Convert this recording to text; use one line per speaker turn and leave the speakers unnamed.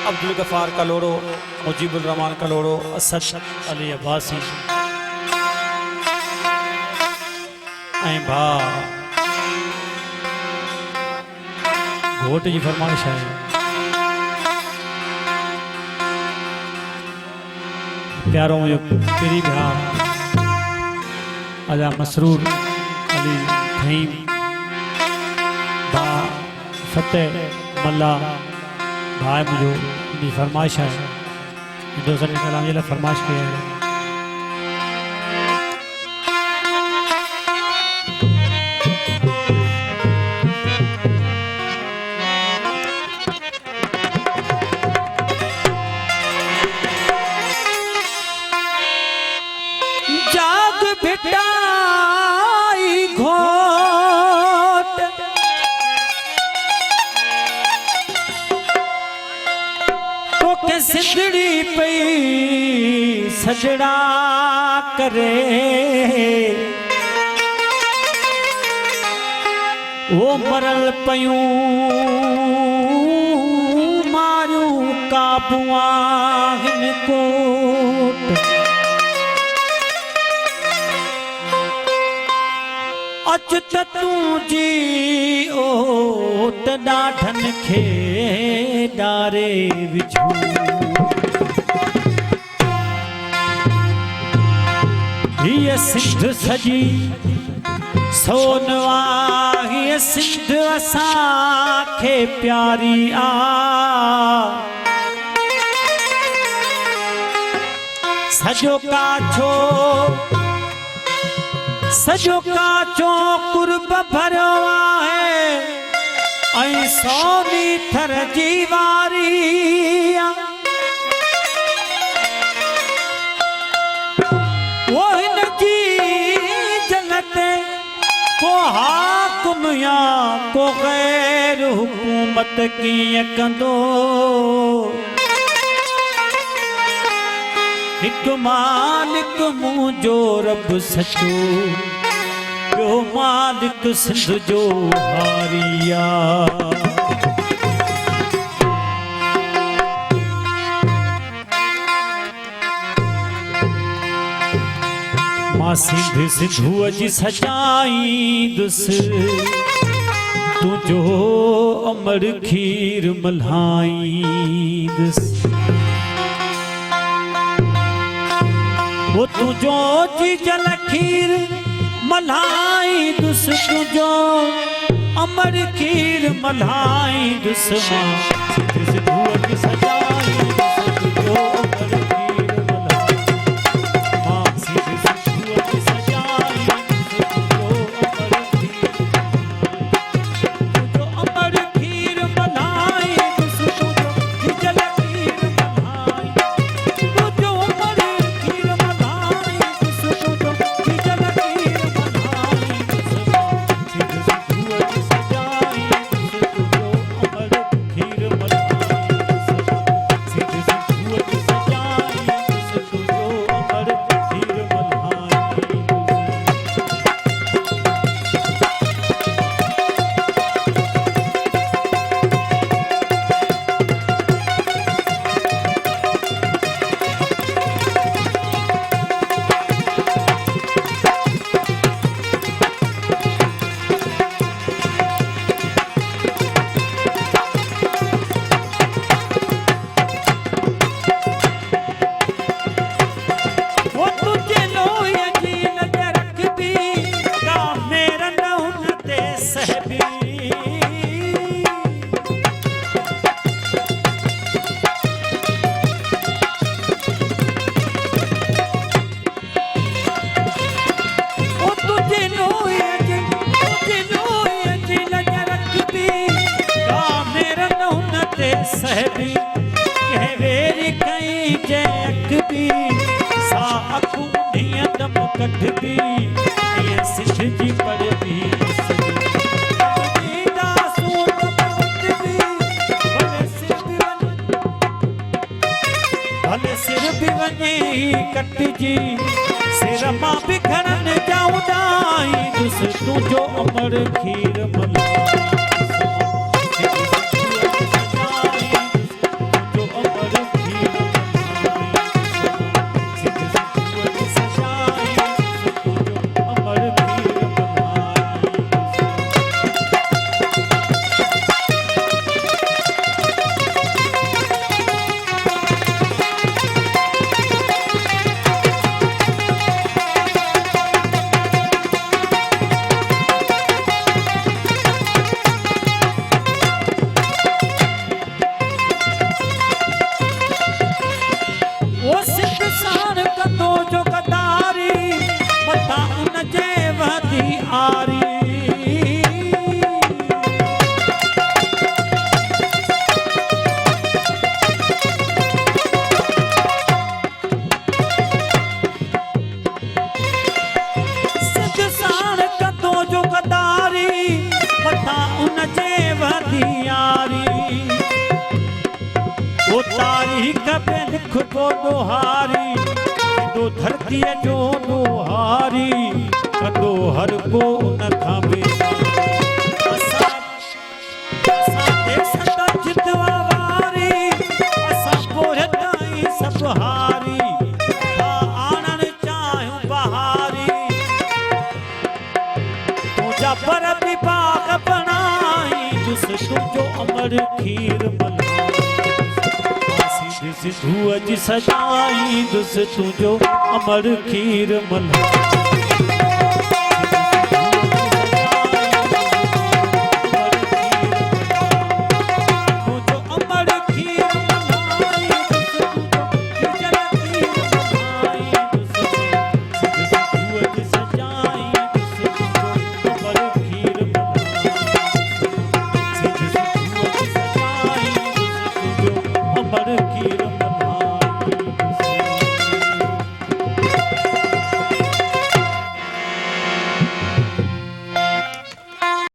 अब्दुल गफार कलोड़ो, मुजीबुर रहमान कलोड़ो, असद अली अब्बासी ऐं भा घोट जी फरमाइश है। प्यारो मुझे पीरी भा अजा मसरूर अली फहीम भा फतेह मल्ला भाई मुझे इनकी फरमाइश है। दोस्तों ने कलाम ये फरमाइश किया है।
जाग बिटाई घोट तो के सिंदड़ी पई सजड़ा करे वो मरल पयूं मारूं काबुआ हिन कोट अच तू जी ओट ॾाढन खे डारे विझूं हीअ सिंध सजी सोनवा हीअ सिंध असांखे प्यारी आ सजो काछो सजो काचो कुर्ब भरियो आहे ऐं सोनी थर जी वारी वो हिन जी जन्नत को हाकुम या को गैर हुकूमत कीअं कंदो हिकु मालिक मुंहिंजो रब सचो ॿियो मालिक सिंध जो हारिया मां सिंध सिंधूअ जी सजाईंदुसि तुंहिंजो अमर खीर मल्हाईंदुसि वो तुझो जी जल खीर मल्हाईंदुसि तुझो अमर खीर मल्हाईंदुसि मां सिंध सिंधूअ जी सजाईंदुसि तुझो अमर खीर मल्हाईंदुसि मां सिंध सिंधूअ जी सजाईंदुसि तुझो अमर खीर मल्हाईंदुसि तुझो जी जल खीर मल्हाईंदुसि तुझो अमर खीर मल्हाईंदुसि तुझो जी जल खीर मल्हाईंदुसि मां सिंध सिंधूअ जी सजाईंदुसि तुझो अमर खीर मल्हाईंदुसि सिंध सिंधूअ जी सजाईंदुसि तुझो अमर खीर मल्हाईंदुसि वो तुझे लोहिया जी नजर रखबी का मेरा न हुन ते सहबी वो तुझे लोहिया जी नजर रखबी का मेरा न हुन ते सहबी कह वेरी कई जे अखबी सा अखू ढिया दम कटबी ये सिंध जी पड़बी भले सिर भी वञे कटजी सिर मां बिखरन जाऊं डाईंदुसि तुंहिंजो अमर खीर मल्हाईंदुसि वो तारीख पे लिख दो दोहारी दो धरती जो दोहारी कदो हर को न खावे असा देश ता जितवा वारी असा पोरताई सब हारी हा आनन चाहूं बहारी तुझा पर विभाग बनाई दुस तुझो अमर खीर मलाई सिंधु अज सजाई दुस तुझो अमर खीर मलाई अमर खीर